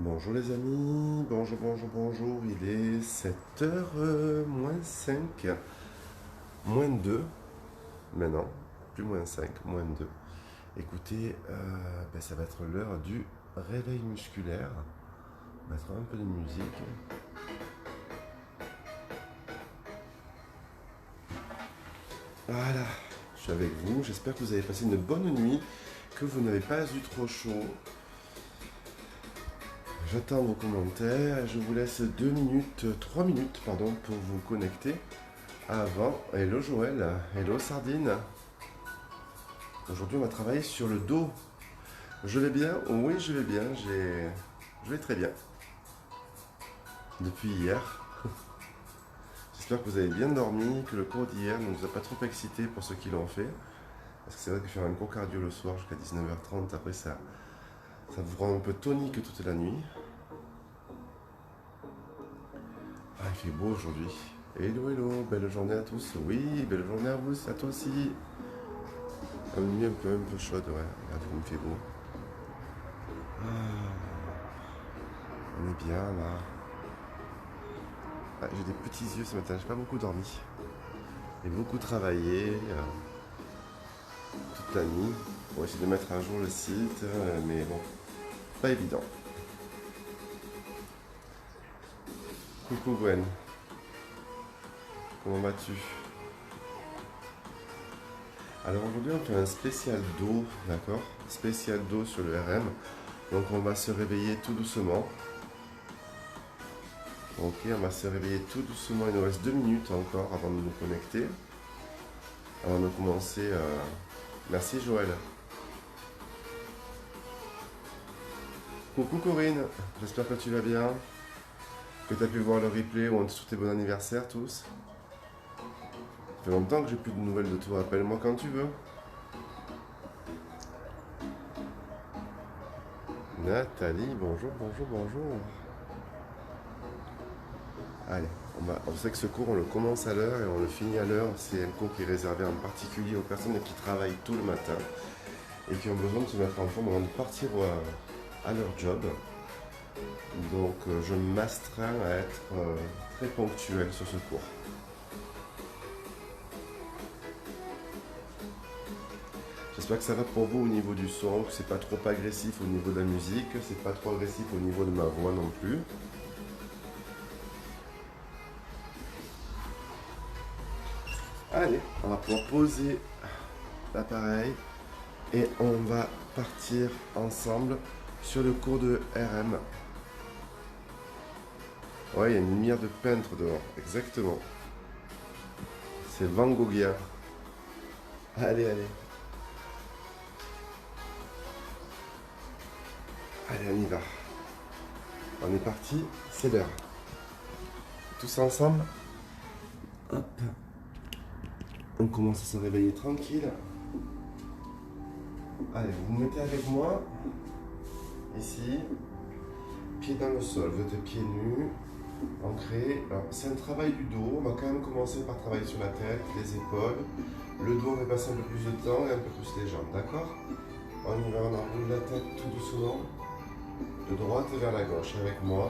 Bonjour les amis, bonjour, il est 7h moins 5, moins 2 maintenant, plus moins 5, moins 2. Écoutez, ça va être l'heure du réveil musculaire. On va mettre un peu de musique. Voilà, je suis avec vous, j'espère que vous avez passé une bonne nuit, que vous n'avez pas eu trop chaud. J'attends vos commentaires, je vous laisse 2 minutes, 3 minutes pardon, pour vous connecter. Avant, hello Joël, hello Sardine. Aujourd'hui, on va travailler sur le dos. Je vais bien? Oui, je vais bien. Je vais très bien. Depuis hier. J'espère que vous avez bien dormi, que le cours d'hier ne vous a pas trop excité pour ceux qui l'ont fait. Parce que c'est vrai que faire un cours cardio le soir jusqu'à 19h30, après ça vous rend un peu tonique toute la nuit. Ah, il fait beau aujourd'hui. Hello, belle journée à tous. Oui, belle journée à vous, à toi aussi. Une nuit un peu chaude, ouais. Regarde comme il fait beau. Ah, on est bien là. Ah, j'ai des petits yeux ce matin, j'ai pas beaucoup dormi. J'ai beaucoup travaillé toute la nuit pour essayer de mettre à jour le site, mais bon, pas évident. Coucou Gwen, comment vas-tu? Alors aujourd'hui on fait un spécial dos, d'accord? Spécial dos sur le RM. Donc on va se réveiller tout doucement. Ok, on va se réveiller tout doucement, il nous reste 2 minutes encore avant de nous connecter. Avant de commencer, merci Joël. Coucou Corinne, j'espère que tu vas bien, que tu as pu voir le replay où on te souhaite bon anniversaire tous. Ça fait longtemps que j'ai plus de nouvelles de toi, appelle-moi quand tu veux. Nathalie, bonjour. Allez, on sait que ce cours on le commence à l'heure et on le finit à l'heure. C'est un cours qui est réservé en particulier aux personnes qui travaillent tout le matin et qui ont besoin de se mettre en forme avant de partir à leur job. Donc je m'astreins à être très ponctuel sur ce cours. J'espère que ça va pour vous au niveau du son, que c'est pas trop agressif au niveau de la musique, c'est pas trop agressif au niveau de ma voix non plus. Allez, on va pouvoir poser l'appareil et on va partir ensemble sur le cours de RM. Ouais, il y a une lumière de peintre dehors, exactement. C'est Van Goghien. Allez. Allez, on y va. On est parti, c'est l'heure. Tous ensemble. Hop. On commence à se réveiller tranquille. Allez, vous vous mettez avec moi. Ici. Pieds dans le sol, vous êtes pieds nus. Ancré. Alors, c'est un travail du dos. On va quand même commencer par travailler sur la tête, les épaules. Le dos, on va passer un peu plus de temps et un peu plus les jambes, d'accord? On y va, on enroule la tête tout doucement. De droite vers la gauche avec moi.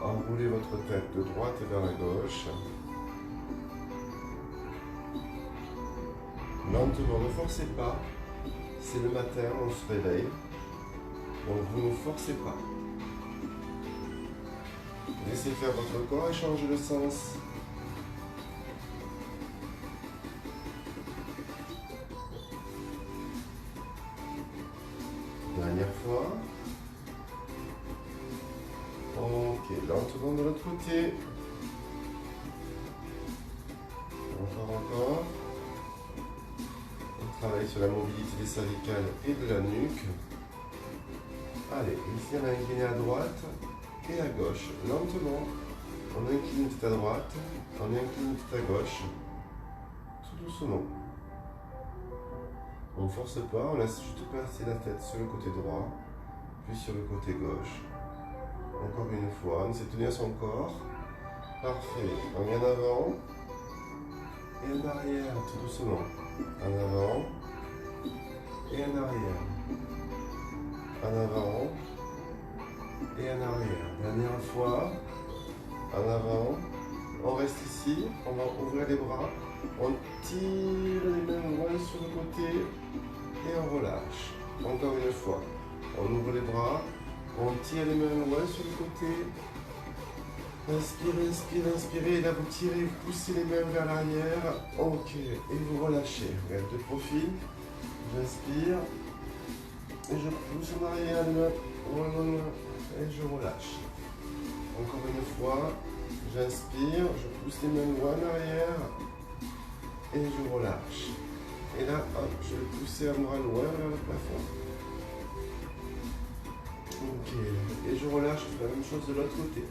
Enroulez votre tête de droite vers la gauche. Lentement, ne forcez pas. C'est le matin, on se réveille. Donc vous ne forcez pas. Laissez faire votre corps et changez le sens. Dernière fois. Ok, lentement de l'autre côté. Encore. On travaille sur la mobilité des cervicales et de la nuque. Allez, ici on a incliné à droite et à gauche. Lentement, on incline tout à droite, on incline tout à gauche. Tout doucement. On ne force pas, on laisse juste passer la tête sur le côté droit, puis sur le côté gauche. Encore une fois, on essaie de tenir son corps. Parfait. On vient en avant et en arrière, tout doucement. En avant et en arrière. En avant et en arrière. Dernière fois, en avant. On reste ici, on va ouvrir les bras, on tire les mains loin sur le côté et on relâche. Encore une fois, on ouvre les bras, on tire les mains loin sur le côté. Inspirez, inspirez, inspirez, et là vous tirez, vous poussez les mains vers l'arrière. Ok, et vous relâchez. Regarde de profil, j'inspire et je pousse en arrière les mains, voilà, et je relâche. Encore une fois. J'inspire, je pousse les mains loin en arrière et je relâche. Et là, hop, je vais pousser un bras loin vers le plafond. Ok, et je relâche, je fais la même chose de l'autre côté.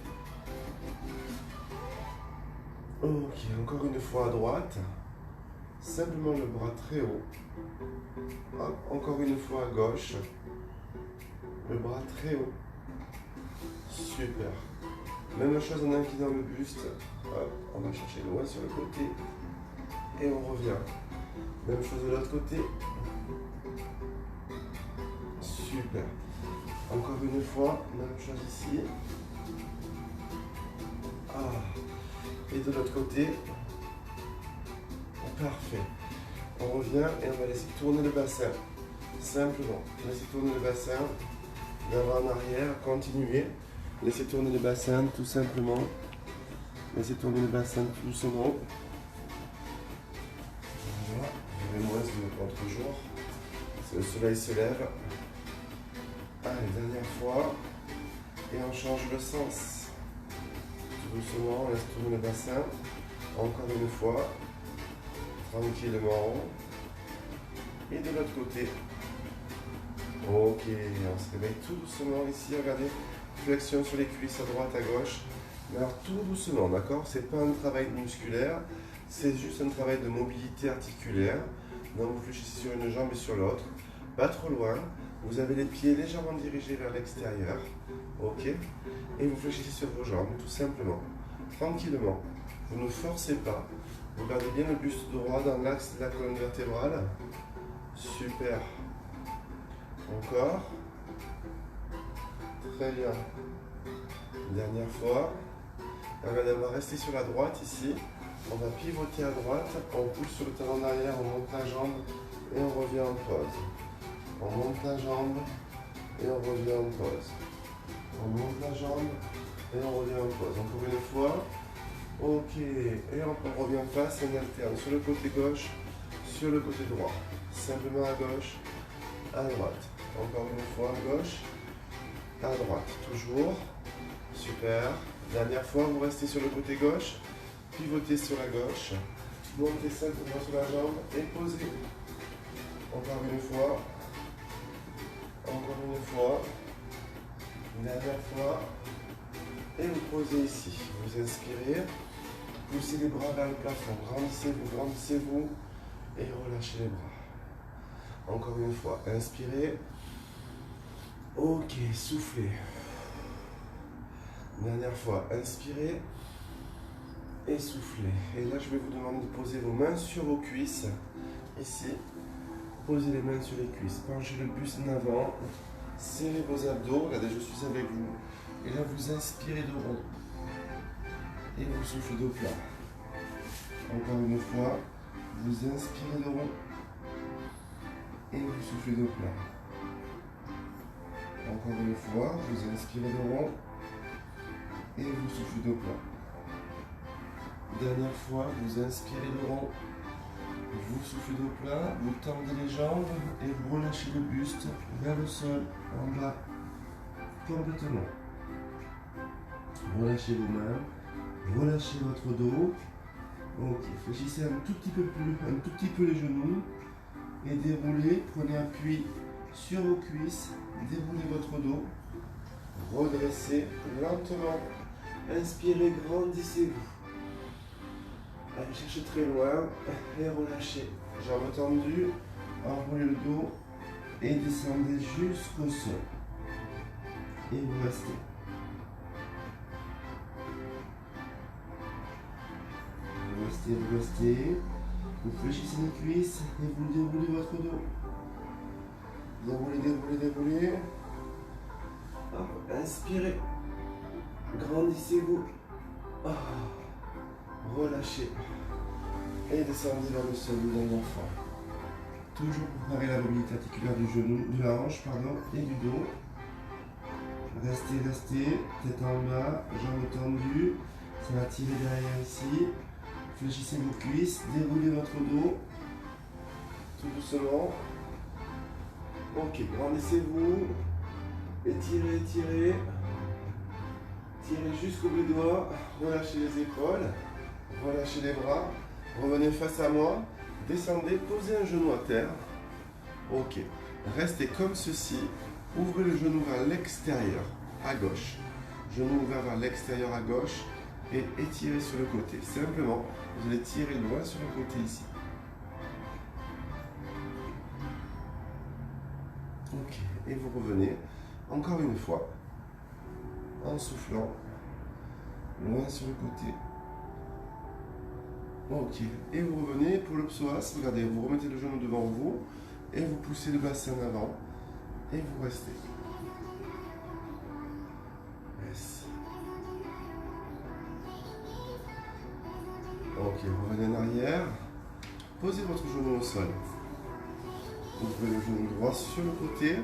Ok, encore une fois à droite. Simplement le bras très haut. Hop, encore une fois à gauche. Le bras très haut. Super. Même chose en inclinant le buste. Hop, on va chercher loin sur le côté. Et on revient. Même chose de l'autre côté. Super. Encore une fois, même chose ici. Et de l'autre côté. Parfait. On revient et on va laisser tourner le bassin. Simplement. Laissez tourner le bassin. D'avant en arrière. Continuez. Laissez tourner le bassin tout simplement. Laissez tourner le bassin tout doucement. Voilà. Je vais moins de contre-jour. Le soleil se lève. Allez, dernière fois. Et on change le sens. Tout doucement, on laisse tourner le bassin. Encore une fois. Tranquillement. Et de l'autre côté. Ok, on se réveille tout doucement ici. Regardez. Flexion sur les cuisses à droite, à gauche. Mais alors tout doucement, d'accord? C'est pas un travail musculaire, c'est juste un travail de mobilité articulaire. Donc vous fléchissez sur une jambe et sur l'autre. Pas trop loin. Vous avez les pieds légèrement dirigés vers l'extérieur. Ok? Et vous fléchissez sur vos jambes, tout simplement. Tranquillement. Vous ne forcez pas. Vous gardez bien le buste droit dans l'axe de la colonne vertébrale. Super. Encore. Très bien. Dernière fois. Regardez, on va rester sur la droite ici. On va pivoter à droite. On pousse sur le talon d'arrière, on monte la jambe et on revient en pause. On monte la jambe et on revient en pause. On monte la jambe et on revient en pause. Encore une fois. Ok. Et on revient en face et on alterne sur le côté gauche, sur le côté droit. Simplement à gauche, à droite. Encore une fois à gauche. À droite, toujours. Super. Dernière fois, vous restez sur le côté gauche, pivotez sur la gauche, montez simplement sur la jambe et posez. Encore une fois. Encore une fois. Dernière fois. Et vous posez ici. Vous inspirez. Poussez les bras vers le plafond. Grandissez-vous, grandissez-vous. Et relâchez les bras. Encore une fois. Inspirez. Ok, soufflez. Dernière fois, inspirez et soufflez. Et là, je vais vous demander de poser vos mains sur vos cuisses. Ici, posez les mains sur les cuisses. Penchez le buste en avant. Serrez vos abdos. Regardez, je suis avec vous. Et là, vous inspirez de rond. Et vous soufflez de plat. Encore une fois, vous inspirez de rond. Et vous soufflez de plat. Encore une fois, vous inspirez de rond. Et vous soufflez de plat. Dernière fois, vous inspirez de rond. Vous soufflez de plat, vous tendez les jambes et vous relâchez le buste vers le sol, en bas, complètement. Relâchez vos mains, relâchez votre dos. Ok, fléchissez un tout petit peu les genoux et déroulez, prenez appui sur vos cuisses, déroulez votre dos, redressez lentement, inspirez, grandissez-vous. Allez chercher très loin et relâchez. Jambes tendues, enroulez le dos et descendez jusqu'au sol. Et vous restez. Vous restez. Vous fléchissez les cuisses et vous déroulez votre dos. Déroulez, déroulez, déroulez. Inspirez. Grandissez-vous. Ah. Relâchez. Et descendez vers le sol une dernière fois. Toujours préparer la mobilité articulaire du genou, de la hanche, pardon, et du dos. Restez, restez. Tête en bas, jambes tendues. Ça va tirer derrière ici. Fléchissez vos cuisses, déroulez votre dos. Tout doucement. Ok, grandissez-vous. Étirez, étirez. Tirez jusqu'au bout des doigts. Relâchez les épaules. Relâchez les bras. Revenez face à moi. Descendez, posez un genou à terre. Ok. Restez comme ceci. Ouvrez le genou vers l'extérieur, à gauche. Genou ouvert vers l'extérieur à gauche. Et étirez sur le côté. Simplement, vous allez tirer loin sur le côté ici. Ok. Et vous revenez encore une fois en soufflant loin sur le côté. Ok. Et vous revenez pour le psoas. Regardez, vous remettez le genou devant vous et vous poussez le bassin en avant et vous restez. Yes. Ok, revenez en arrière. Posez votre genou au sol. Ouvrez le genou droit sur le côté.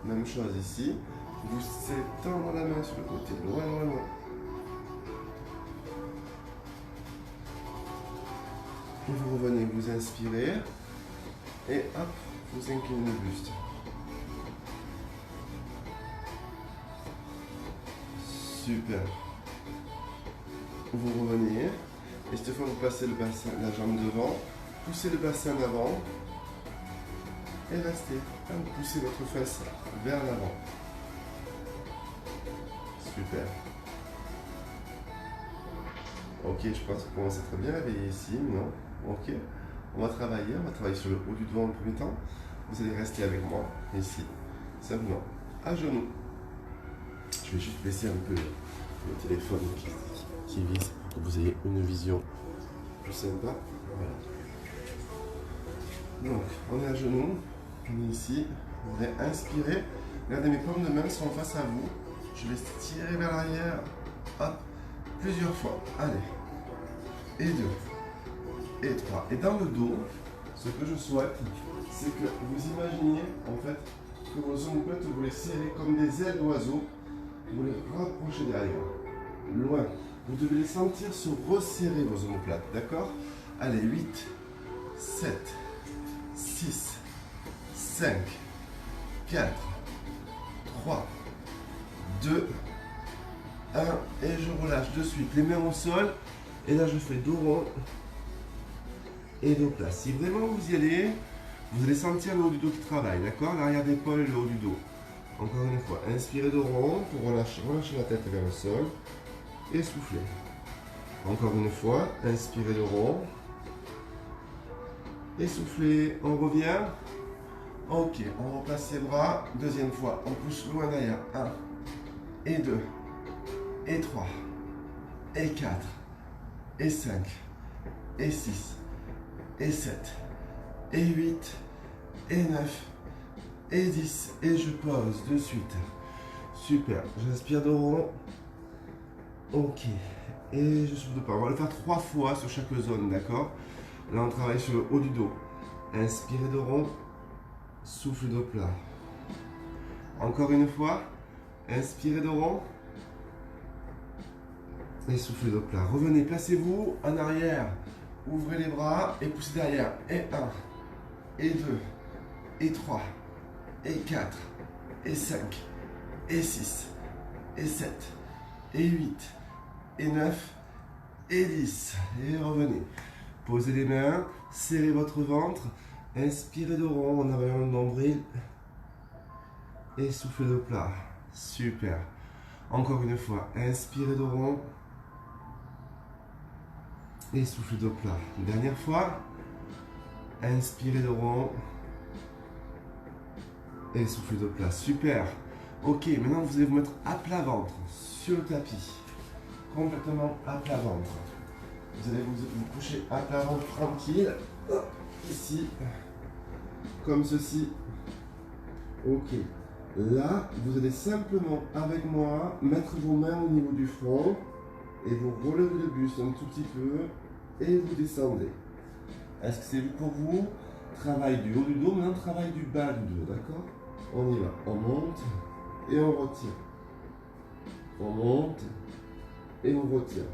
Même chose ici. Vous étendez la main sur le côté, loin, loin, loin. Et vous revenez, vous inspirez. Et hop, vous inclinez le buste. Super. Vous revenez. Et cette fois, vous passez le bassin, la jambe devant. Poussez le bassin en avant. Et restez. Vous poussez votre fesse vers l'avant. Super. Ok, je pense qu'on commence à être bien réveillé ici, non? Ok. On va travailler sur le haut du doigt en premier temps. Vous allez rester avec moi, ici. Simplement, à genoux. Je vais juste baisser un peu le téléphone qui vise pour que vous ayez une vision plus sympa. Voilà. Donc, on est à genoux. On est ici. Vous allez inspirer. Regardez, mes paumes de main sont face à vous. Je vais tirer vers l'arrière. Hop. Plusieurs fois. Allez. Et 2. Et 3. Et dans le dos, ce que je souhaite, c'est que vous imaginiez en fait que vos omoplates, vous les serrez comme des ailes d'oiseau. Vous les rapprochez derrière. Loin. Vous devez les sentir se resserrer vos omoplates. D'accord? Allez. 8, 7, 6, 5, 4, 3, 2, 1. Et je relâche de suite les mains au sol. Et là, je fais dos rond et dos plat. Si vraiment vous y allez, vous allez sentir le haut du dos qui travaille, d'accord? L'arrière d'épaule et le haut du dos. Encore une fois, inspirez dos rond pour relâcher la tête vers le sol et soufflez. Encore une fois, inspirez dos rond et soufflez. On revient. Ok, on replace les bras. Deuxième fois, on pousse loin derrière. 1 et 2 et 3 et 4 et 5 et 6 et 7 et 8 et 9 et 10 et je pose de suite. Super, j'inspire dos rond. Ok, et je souffle de pas. On va le faire 3 fois sur chaque zone, d'accord? Là on travaille sur le haut du dos. Inspirez dos rond, souffle dos plat. Encore une fois, inspirez dos rond et soufflez dos plat. Revenez, placez-vous en arrière. Ouvrez les bras et poussez derrière. Et 1, et 2, et 3, et 4, et 5, et 6, et 7, et 8, et 9, et 10. Et revenez. Posez les mains, serrez votre ventre, inspirez de rond en avalant le nombril. Et soufflez de plat. Super. Encore une fois, inspirez de rond. Et soufflez de plat. Dernière fois. Inspirez de rond. Et soufflez de plat. Super. Ok, maintenant vous allez vous mettre à plat ventre sur le tapis. Complètement à plat ventre. Vous allez vous coucher à plat ventre tranquille. Ici. Comme ceci. Ok. Là, vous allez simplement, avec moi, mettre vos mains au niveau du front et vous relevez le buste un tout petit peu et vous descendez. Est-ce que c'est pour vous? Travail du haut du dos, maintenant travail du bas du dos, d'accord? On y va. On monte et on retire. On monte et on retire.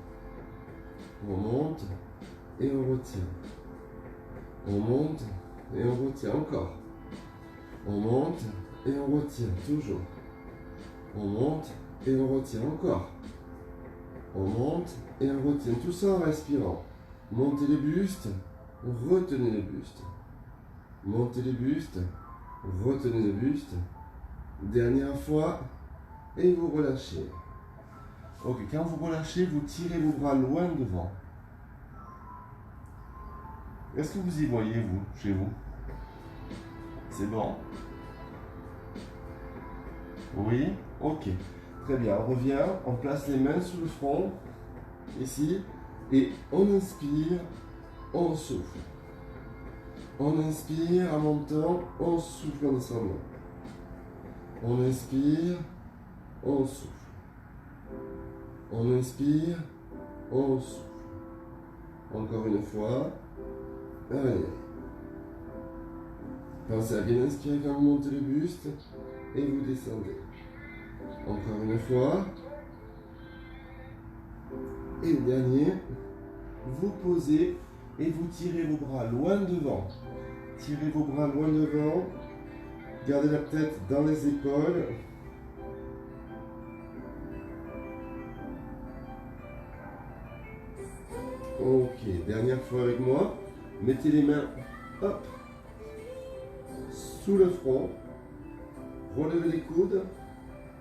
On monte et on retire. On monte et on retire encore. On monte et on retire, toujours. On monte et on retire encore. On monte et on retire, tout ça en respirant. Montez le buste, retenez le buste. Montez le buste, retenez le buste. Dernière fois, et vous relâchez. Ok, quand vous relâchez, vous tirez vos bras loin devant. Est-ce que vous y voyez, vous, chez vous? C'est bon? Oui? Ok. Très bien, on revient, on place les mains sur le front, ici, et on inspire, on souffle. On inspire en montant, on souffle en descendant. On inspire, on souffle. On inspire, on souffle. Encore une fois. Allez. Pensez à bien inspirer quand vous montez le buste et vous descendez. Encore une fois. Et le dernier, vous posez et vous tirez vos bras loin devant. Tirez vos bras loin devant. Gardez la tête dans les épaules. Ok, dernière fois avec moi. Mettez les mains, hop, sous le front. Relevez les coudes.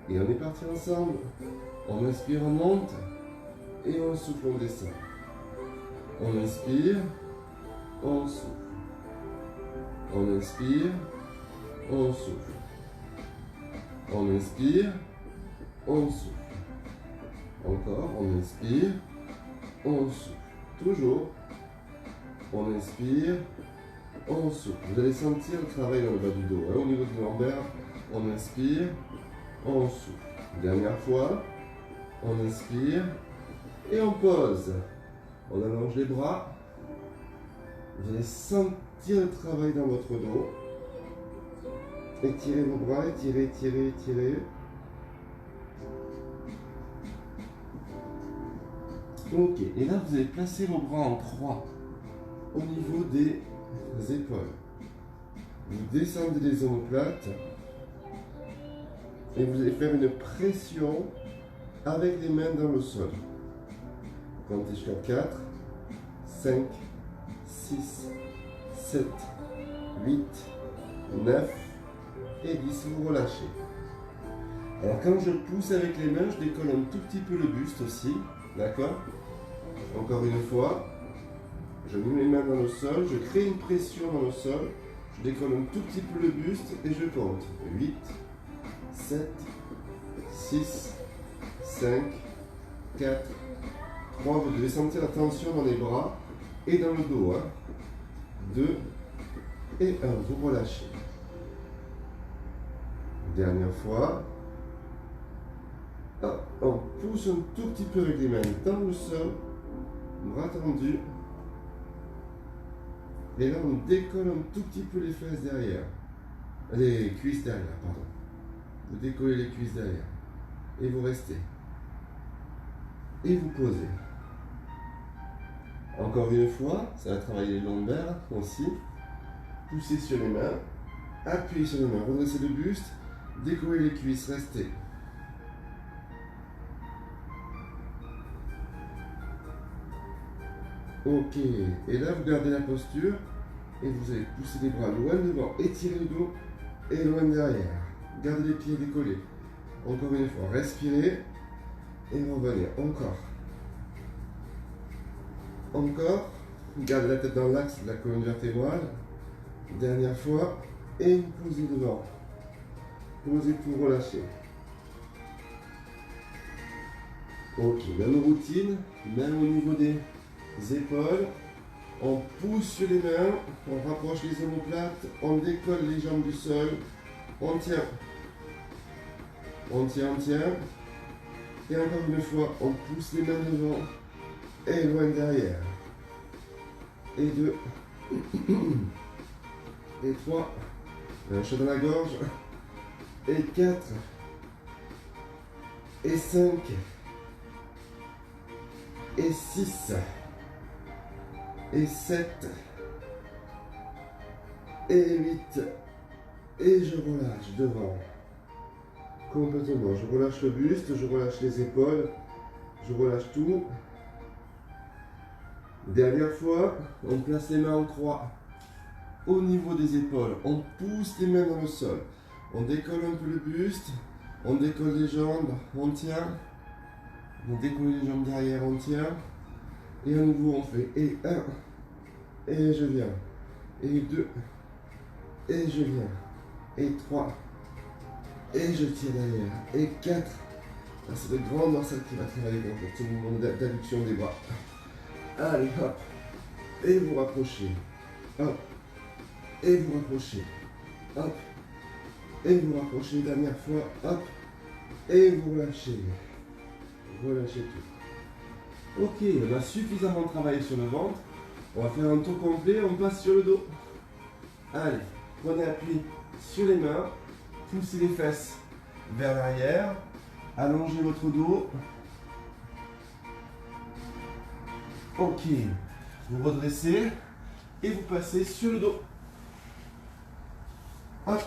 Et on est parti ensemble. On inspire, on monte. Et on souffle, on descend. On inspire, on souffle. On inspire, on souffle. On inspire, on souffle. Encore, on inspire, on souffle. Toujours. On inspire, on souffle. Vous allez sentir le travail dans le bas du dos. Au niveau du lombaire, on inspire, on souffle. Dernière fois, on inspire et on pose. On allonge les bras. Vous allez sentir le travail dans votre dos. Étirez vos bras, étirez, étirez, étirez. Ok, et là vous allez placer vos bras en croix au niveau des épaules. Vous descendez les omoplates et vous allez faire une pression avec les mains dans le sol. Comptez jusqu'à 4, 5, 6, 7, 8, 9 et 10. Vous relâchez. Alors quand je pousse avec les mains, je décolle un tout petit peu le buste aussi. D'accord? Encore une fois, je mets mes mains dans le sol, je crée une pression dans le sol, je décolle un tout petit peu le buste et je compte. 8, 7, 6, 5, 4, 3. Vous devez sentir la tension dans les bras et dans le dos. 2 et 1. Vous relâchez. Dernière fois. On pousse un tout petit peu avec les mains dans le sol, bras tendus. Et là, on décolle un tout petit peu les fesses derrière. Les cuisses derrière, pardon. Vous décollez les cuisses derrière. Et vous restez. Et vous posez. Encore une fois, ça va travailler les lombaires aussi. Poussez sur les mains. Appuyez sur les mains. Redressez le buste. Décollez les cuisses. Restez. Ok, et là vous gardez la posture et vous allez pousser les bras loin devant, étirez le dos et loin derrière. Gardez les pieds décollés. Encore une fois, respirez et revenez. Encore. Encore. Gardez la tête dans l'axe de la colonne vertébrale. Dernière fois et vous posez devant. Posez pour relâcher. Ok, même routine, même au niveau des épaules, on pousse sur les mains, on rapproche les omoplates, on décolle les jambes du sol, on tient. On tient, on tient. Et encore une fois, on pousse les mains devant et loin derrière. Et 2. Et 3. Un chat dans la gorge. Et 4. Et 5. Et 6. Et 7. Et 8. Et je relâche devant. Complètement. Je relâche le buste, je relâche les épaules, je relâche tout. Dernière fois, on place les mains en croix au niveau des épaules. On pousse les mains dans le sol. On décolle un peu le buste, on décolle les jambes, on tient. On décolle les jambes derrière, on tient. Et à nouveau, on fait et 1, et je viens. Et 2, et je viens. Et 3. Et je tiens derrière. Et 4. C'est le grand dorsal qui va travailler pour tout le mouvement d'adduction des bras. Allez, hop. Et vous rapprochez. Hop. Et vous rapprochez. Hop. Et vous rapprochez. Dernière fois. Hop. Et vous relâchez. Relâchez tout. Ok, on a suffisamment travaillé sur le ventre. On va faire un tour complet. On passe sur le dos. Allez. Prenez appui sur les mains. Poussez les fesses vers l'arrière, allongez votre dos. Ok, vous redressez et vous passez sur le dos. Hop,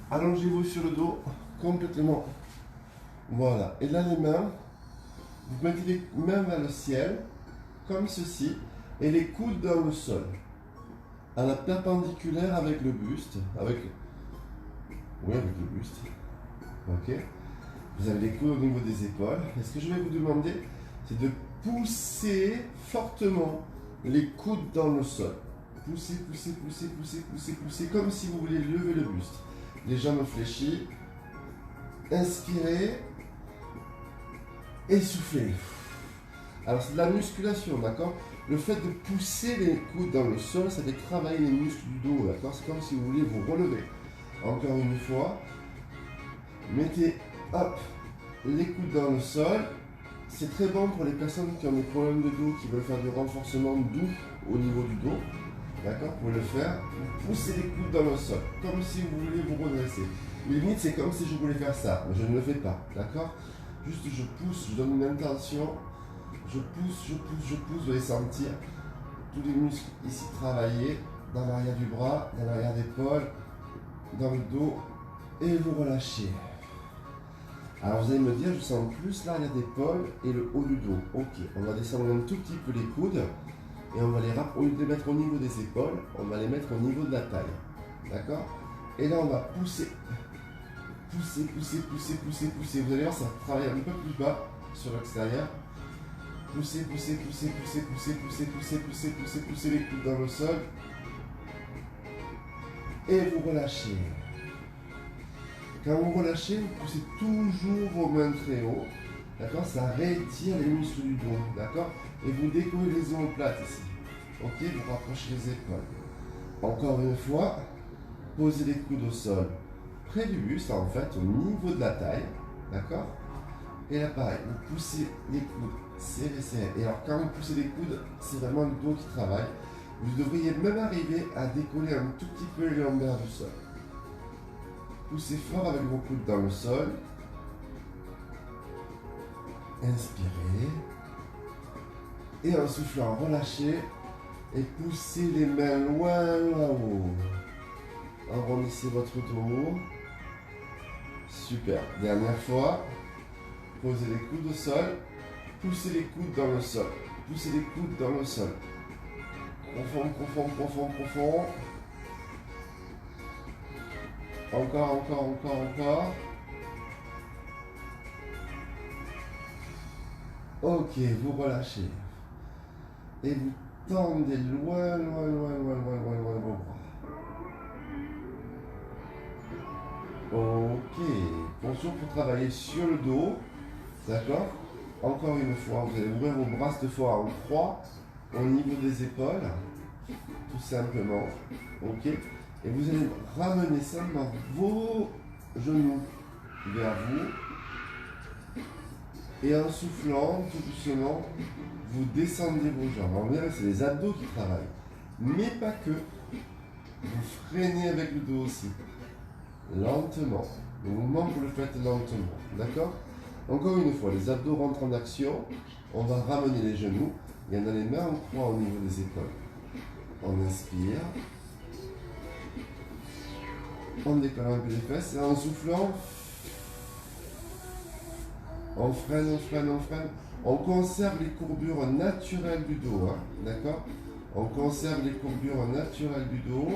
allongez-vous sur le dos complètement. Voilà, et là les mains, vous mettez les mains vers le ciel, comme ceci, et les coudes dans le sol, à la perpendiculaire avec le buste, avec le buste. Ok. Vous avez les coudes au niveau des épaules. Et ce que je vais vous demander, c'est de pousser fortement les coudes dans le sol. Poussez, poussez, poussez, poussez, poussez, poussez, comme si vous voulez lever le buste. Les jambes fléchies. Inspirez. Et soufflez. Alors c'est de la musculation, d'accord? Le fait de pousser les coudes dans le sol, ça fait travailler les muscles du dos, d'accord? C'est comme si vous vouliez vous relever. Encore une fois, mettez hop, les coudes dans le sol. C'est très bon pour les personnes qui ont des problèmes de dos, qui veulent faire du renforcement doux au niveau du dos. D'accord? Vous pouvez le faire. Vous poussez les coudes dans le sol, comme si vous vouliez vous redresser. Limite, c'est comme si je voulais faire ça, mais je ne le fais pas. D'accord? Juste, je pousse, je donne une intention. Je pousse, je pousse, je pousse. Vous allez sentir tous les muscles ici travailler, dans l'arrière du bras, dans l'arrière d'épaule, dans le dos, et vous relâchez. Alors vous allez me dire, je sens plus l'arrière d'épaule et le haut du dos. Ok, on va descendre un tout petit peu les coudes et on va les au lieu de les mettre au niveau des épaules, on va les mettre au niveau de la taille. D'accord? Et là on va pousser. Pousser, pousser, pousser, pousser, pousser. Vous allez voir, ça travaille un peu plus bas sur l'extérieur. Poussez, poussez, poussez, poussez, poussez, poussez, poussez, poussez, poussez, poussez les coudes dans le sol. Et vous relâchez. Quand vous relâchez, vous poussez toujours vos mains très haut. D'accord? Ça rétire les muscles du dos. D'accord? Et vous décollez les omoplates ici. Ok? Vous rapprochez les épaules. Encore une fois, posez les coudes au sol. Près du buste, en fait, au niveau de la taille. D'accord? Et là, pareil, vous poussez les coudes. Serrez, serrez. Et alors, quand vous poussez les coudes, c'est vraiment le dos qui travaille. Vous devriez même arriver à décoller un tout petit peu les lombaires du sol. Poussez fort avec vos coudes dans le sol. Inspirez. Et en soufflant, relâchez. Et poussez les mains loin là-haut. Arrondissez votre dos. Super. Dernière fois. Posez les coudes au sol. Poussez les coudes dans le sol. Poussez les coudes dans le sol. Profond, profond, profond, profond. Encore, encore, encore, encore. Ok, vous relâchez. Et vous tendez loin, loin, loin, loin, loin, loin, loin vos bras. Ok. Attention pour travailler sur le dos. D'accord? Encore une fois, vous allez ouvrir vos bras cette fois en croix au niveau des épaules. Tout simplement. Ok? Et vous allez ramener ça dans vos genoux. vers vous. Et en soufflant, tout doucement, vous descendez vos jambes. En vrai, c'est les abdos qui travaillent. Mais pas que. Vous freinez avec le dos aussi. Lentement. Le mouvement, vous le faites lentement. D'accord? Encore une fois, les abdos rentrent en action. On va ramener les genoux. Il y en a les mains en croix au niveau des épaules. On inspire. On décolle un peu les fesses. Et en soufflant, on freine, on freine, on freine. On conserve les courbures naturelles du dos. Hein, d'accord? On conserve les courbures naturelles du dos.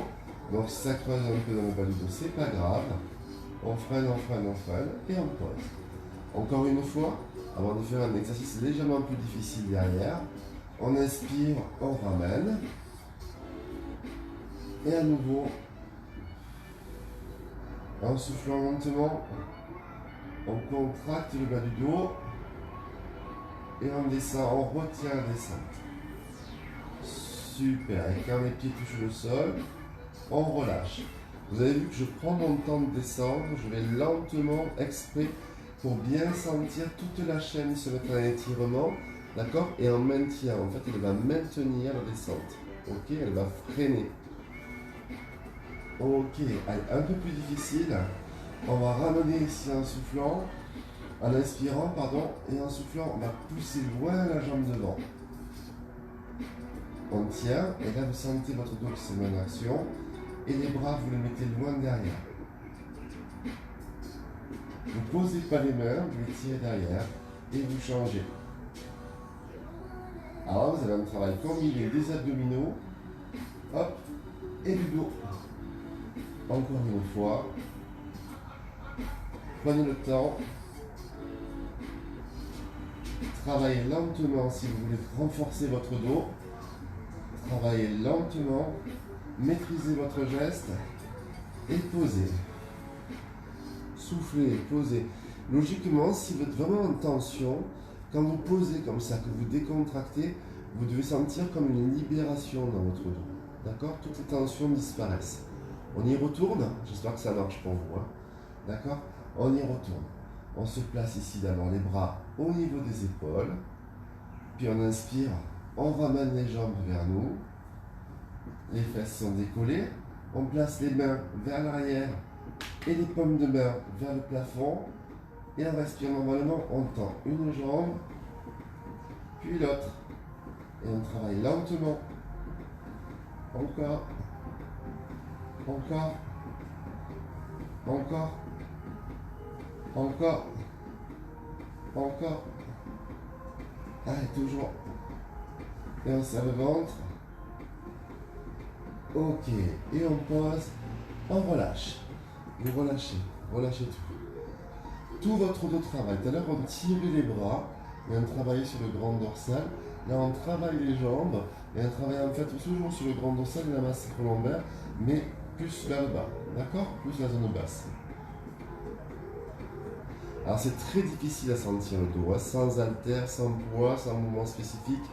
Donc si ça creuse un peu dans le bas du dos, c'est pas grave. On freine, on freine, on freine. Et on pose. Encore une fois, avant de faire un exercice légèrement plus difficile derrière, on inspire, on ramène. Et à nouveau, en soufflant lentement, on contracte le bas du dos. Et on descend, on retient la descente. Super. Et quand les pieds touchent le sol, on relâche. Vous avez vu que je prends mon temps de descendre, je vais lentement, exprès, pour bien sentir toute la chaîne se mettre en étirement, d'accord? Et en maintien, en fait, elle va maintenir la descente, ok? Elle va freiner. Ok, allez, un peu plus difficile. On va ramener ici en soufflant, en inspirant, pardon, et en soufflant, on va pousser loin la jambe devant. On tient, et là vous sentez votre dos qui se met en action, et les bras vous les mettez loin derrière. Vous ne posez pas les mains, vous les tirez derrière, et vous changez. Alors vous avez un travail combiné des abdominaux, hop, et du dos. Encore une fois. Prenez le temps. Travaillez lentement si vous voulez renforcer votre dos. Travaillez lentement. Maîtrisez votre geste. Et posez. Soufflez, posez. Logiquement, si vous êtes vraiment en tension, quand vous posez comme ça, que vous décontractez, vous devez sentir comme une libération dans votre dos. D'accord? Toutes les tensions disparaissent. On y retourne. J'espère que ça marche pour vous. Hein. D'accord? On y retourne. On se place ici d'abord les bras au niveau des épaules. Puis on inspire. On ramène les jambes vers nous. Les fesses sont décollées. On place les mains vers l'arrière et les paumes de main vers le plafond. Et on respire normalement. On tend une jambe, puis l'autre. Et on travaille lentement. Encore. Encore. Encore. Encore. Encore. Allez, toujours. Et on serre le ventre. Ok. Et on pose. On relâche. Vous relâchez. Relâchez tout. Tout votre dos travaille. Tout à l'heure, on tirait les bras. Et on travaillait sur le grand dorsal. Là, on travaille les jambes. Et on travaille en fait toujours sur le grand dorsal et la masse lombaire. Mais plus vers le bas. D'accord? Plus la zone basse. Alors c'est très difficile à sentir le dos, hein, sans haltère, sans poids, sans mouvement spécifique.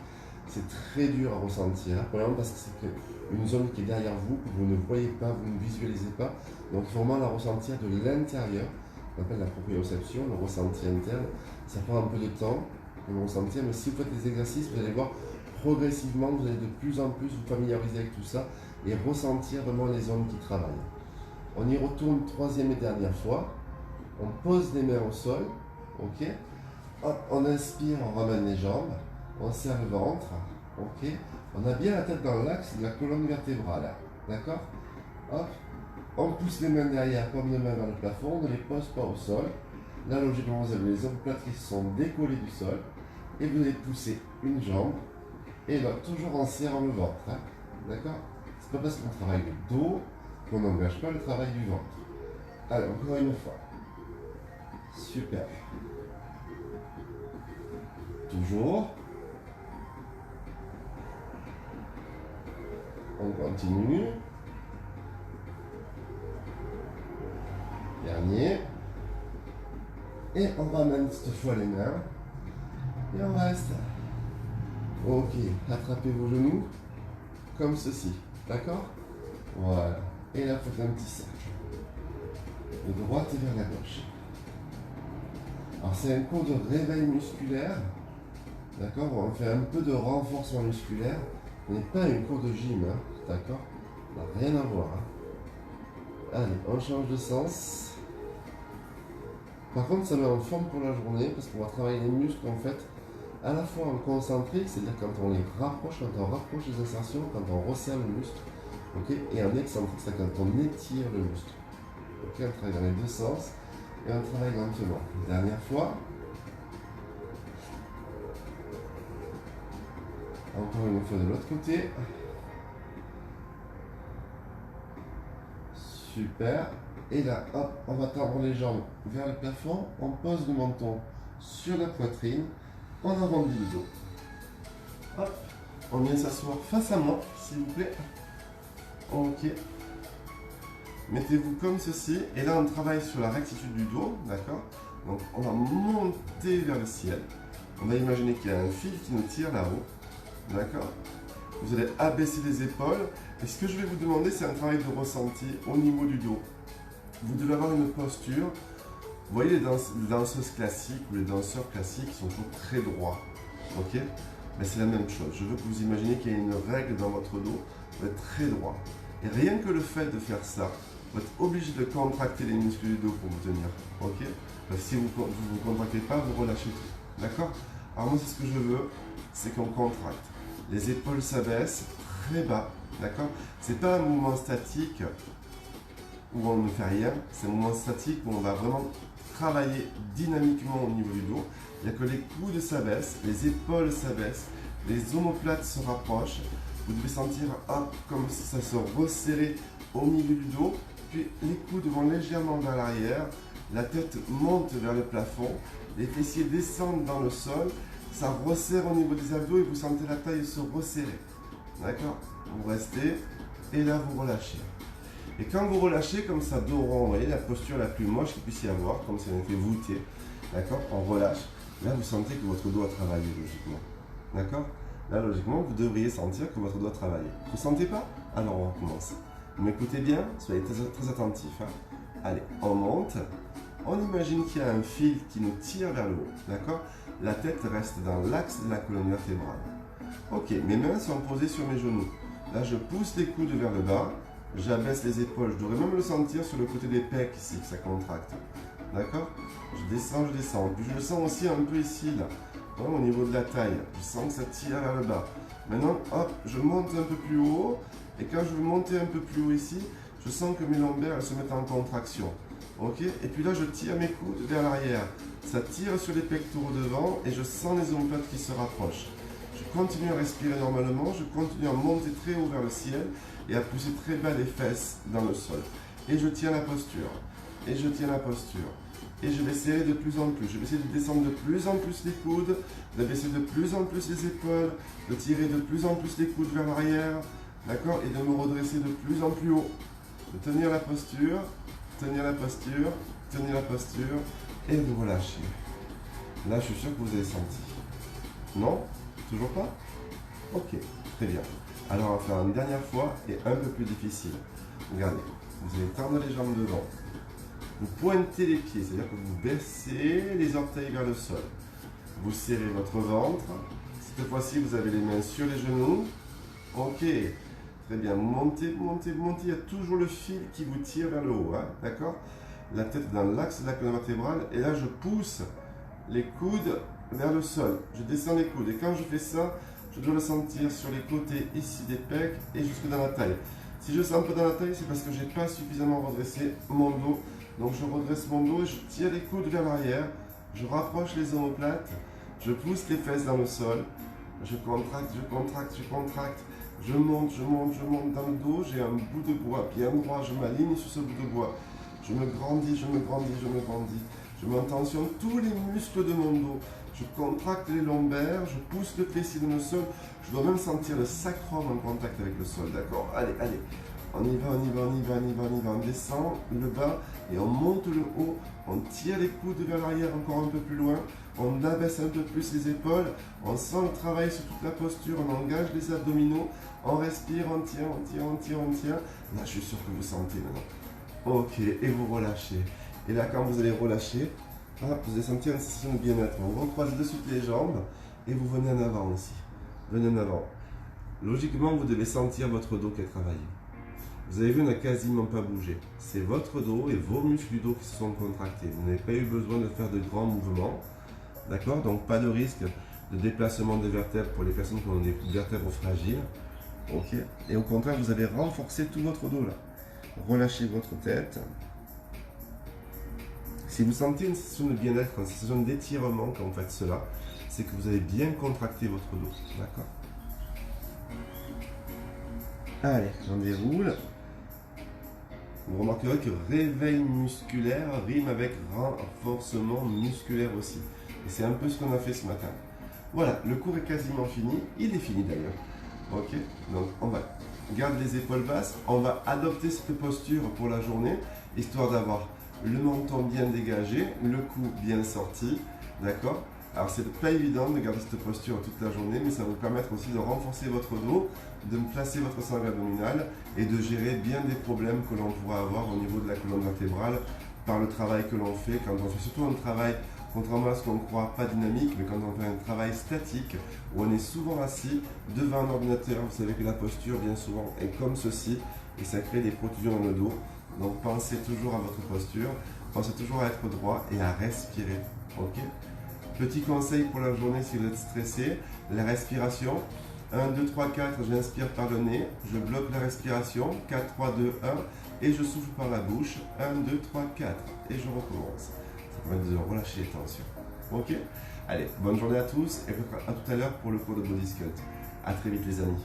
C'est très dur à ressentir. Premièrement parce que c'est une zone qui est derrière vous, que vous ne voyez pas, vous ne visualisez pas. Donc il faut vraiment la ressentir de l'intérieur. On appelle la proprioception, le ressenti interne. Ça prend un peu de temps pour le ressentir, mais si vous faites des exercices, vous allez voir progressivement, vous allez de plus en plus vous familiariser avec tout ça et ressentir vraiment les zones qui travaillent. On y retourne troisième et dernière fois. On pose les mains au sol, ok. Hop, on inspire, on ramène les jambes, on serre le ventre, ok. On a bien la tête dans l'axe de la colonne vertébrale, d'accord. Hop, on pousse les mains derrière comme les mains vers le plafond, on ne les pose pas au sol. Là, logiquement, vous avez les omoplates qui sont décollées du sol et vous allez pousser une jambe et l'autre, toujours en serrant le ventre, hein, d'accord. C'est pas parce qu'on travaille le dos qu'on n'engage pas le travail du ventre. Allez, encore une fois. Super. Toujours. On continue. Dernier. Et on ramène cette fois les mains. Et on reste. Ok. Attrapez vos genoux. Comme ceci. D'accord? Voilà. Et là, faites un petit cercle. De droite et vers la gauche. Alors c'est un cours de réveil musculaire, d'accord? On fait un peu de renforcement musculaire. On n'est pas un cours de gym, hein, d'accord? Ça n'a rien à voir. Hein. Allez, on change de sens. Par contre, ça met en forme pour la journée parce qu'on va travailler les muscles en fait à la fois en concentré, c'est-à-dire quand on les rapproche, quand on rapproche les insertions, quand on resserre le muscle, ok, et en excentrique, c'est quand on étire le muscle. Ok, on travaille dans les deux sens et on travaille lentement. Dernière fois. Encore une fois de l'autre côté. Super. Et là, hop, on va tendre les jambes vers le plafond. On pose le menton sur la poitrine. On arrondit le dos. Hop. On vient s'asseoir face à moi, s'il vous plaît. Ok. Mettez-vous comme ceci. Et là, on travaille sur la rectitude du dos. D'accord? Donc, on va monter vers le ciel. On va imaginer qu'il y a un fil qui nous tire là-haut. D'accord? Vous allez abaisser les épaules. Et ce que je vais vous demander, c'est un travail de ressenti au niveau du dos. Vous devez avoir une posture. Vous voyez les danseuses classiques ou les danseurs classiques sont toujours très droits. Ok? Mais c'est la même chose. Je veux que vous imaginez qu'il y a une règle dans votre dos. Vous êtes très droit. Et rien que le fait de faire ça, vous êtes obligé de contracter les muscles du dos pour vous tenir. Ok? Parce que si vous ne contractez pas, vous relâchez tout. D'accord? Alors moi, c'est ce que je veux, c'est qu'on contracte. Les épaules s'abaissent très bas. D'accord? C'est pas un mouvement statique où on ne fait rien. C'est un mouvement statique où on va vraiment travailler dynamiquement au niveau du dos. Il n'y a que les coudes s'abaissent, les épaules s'abaissent, les omoplates se rapprochent. Vous devez sentir comme si ça se resserrait au milieu du dos. Puis les coudes vont légèrement vers l'arrière. La tête monte vers le plafond. Les fessiers descendent dans le sol. Ça resserre au niveau des abdos et vous sentez la taille se resserrer. D'accord? Vous restez et là vous relâchez. Et quand vous relâchez comme ça, dos rond, vous voyez la posture la plus moche qu'il puisse y avoir, comme si on était voûté. D'accord? On relâche. Là vous sentez que votre dos a travaillé logiquement. D'accord? Là logiquement vous devriez sentir que votre dos a travaillé. Vous ne sentez pas? Alors on recommence. Vous m'écoutez bien? Soyez très attentifs. Hein? Allez, on monte. On imagine qu'il y a un fil qui nous tire vers le haut. D'accord? La tête reste dans l'axe de la colonne vertébrale. Ok, mes mains sont posées sur mes genoux. Là, je pousse les coudes vers le bas. J'abaisse les épaules. Je devrais même le sentir sur le côté des pecs ici, que ça contracte. D'accord? Je descends. Puis je le sens aussi un peu ici, là. Hein, au niveau de la taille. Je sens que ça tire vers le bas. Maintenant, hop, je monte un peu plus haut. Et quand je veux monter un peu plus haut ici, je sens que mes lombaires elles se mettent en contraction. Ok? Et puis là, je tire mes coudes vers l'arrière. Ça tire sur les pectoraux devant et je sens les omoplates qui se rapprochent. Je continue à respirer normalement, je continue à monter très haut vers le ciel et à pousser très bas les fesses dans le sol. Et je tiens la posture. Et je tiens la posture. Et je vais serrer de plus en plus. Je vais essayer de descendre de plus en plus les coudes, d'abaisser de plus en plus les épaules, de tirer de plus en plus les coudes vers l'arrière, d'accord? Et de me redresser de plus en plus haut. De tenir la posture, tenir la posture, tenir la posture, et vous relâchez. Là, je suis sûr que vous avez senti. Non? Toujours pas? Ok, très bien. Alors, on va faire une dernière fois et un peu plus difficile. Regardez, vous allez tendre les jambes devant. Vous pointez les pieds, c'est-à-dire que vous baissez les orteils vers le sol. Vous serrez votre ventre. Cette fois-ci, vous avez les mains sur les genoux. Ok, très bien. Vous montez, vous montez, vous montez. Il y a toujours le fil qui vous tire vers le haut. Hein, d'accord? La tête dans l'axe de la colonne vertébrale. Et là, je pousse les coudes vers le sol. Je descends les coudes. Et quand je fais ça, je dois le sentir sur les côtés ici des pecs et jusque dans la taille. Si je ne sens pas dans la taille, c'est parce que je n'ai pas suffisamment redressé mon dos. Donc je redresse mon dos et je tire les coudes vers l'arrière. Je rapproche les omoplates. Je pousse les fesses dans le sol. Je contracte, je contracte, je contracte. Je monte, je monte, je monte dans le dos. J'ai un bout de bois bien droit. Je m'aligne sur ce bout de bois. Je me grandis, je me grandis, je me grandis. Je mets en tension tous les muscles de mon dos. Je contracte les lombaires, je pousse le fessier dans le sol. Je dois même sentir le sacrum en contact avec le sol, d'accord? Allez, allez. On y va, on y va, on y va, on y va, on y va. On descend le bas et on monte le haut. On tire les coudes vers l'arrière encore un peu plus loin. On abaisse un peu plus les épaules. On sent le travail sur toute la posture. On engage les abdominaux. On respire, on tient, on tient, on tient, on tient. Là, je suis sûr que vous sentez maintenant. Ok, et vous relâchez. Et là, quand vous allez relâcher, Ah, vous allez sentir une sensation de bien-être. Vous recroisez de suite les jambes et vous venez en avant aussi. Venez en avant. Logiquement, vous devez sentir votre dos qui a travaillé. Vous avez vu, on n'a quasiment pas bougé. C'est votre dos et vos muscles du dos qui se sont contractés. Vous n'avez pas eu besoin de faire de grands mouvements. D'accord? Donc pas de risque de déplacement des vertèbres pour les personnes qui ont des vertèbres fragiles. Ok? Et au contraire, vous avez renforcé tout votre dos là. Relâchez votre tête. Si vous sentez une sensation de bien-être, une sensation d'étirement quand vous faites cela, c'est que vous avez bien contracté votre dos. D'accord? Allez, j'en déroule. Vous remarquerez que réveil musculaire rime avec renforcement musculaire aussi. Et c'est un peu ce qu'on a fait ce matin. Voilà, le cours est quasiment fini. Il est fini d'ailleurs. Ok, donc on va garder les épaules basses. On va adopter cette posture pour la journée, histoire d'avoir le menton bien dégagé, le cou bien sorti. D'accord? Alors c'est pas évident de garder cette posture toute la journée, mais ça va vous permettre aussi de renforcer votre dos, de placer votre sangle abdominale et de gérer bien des problèmes que l'on pourra avoir au niveau de la colonne vertébrale par le travail que l'on fait. Quand on fait surtout un travail, contrairement à ce qu'on croit, pas dynamique, mais quand on fait un travail statique, où on est souvent assis devant un ordinateur, vous savez que la posture bien souvent est comme ceci, et ça crée des protrusions dans le dos. Donc pensez toujours à votre posture, pensez toujours à être droit et à respirer. Ok? Petit conseil pour la journée si vous êtes stressé, la respiration. 1, 2, 3, 4, j'inspire par le nez, je bloque la respiration, 4, 3, 2, 1, et je souffle par la bouche, 1, 2, 3, 4, et je recommence. Ça permet de relâcher les tensions. Ok? Allez, bonne journée à tous, et à tout à l'heure pour le cours de Body Sculpt. A très vite les amis.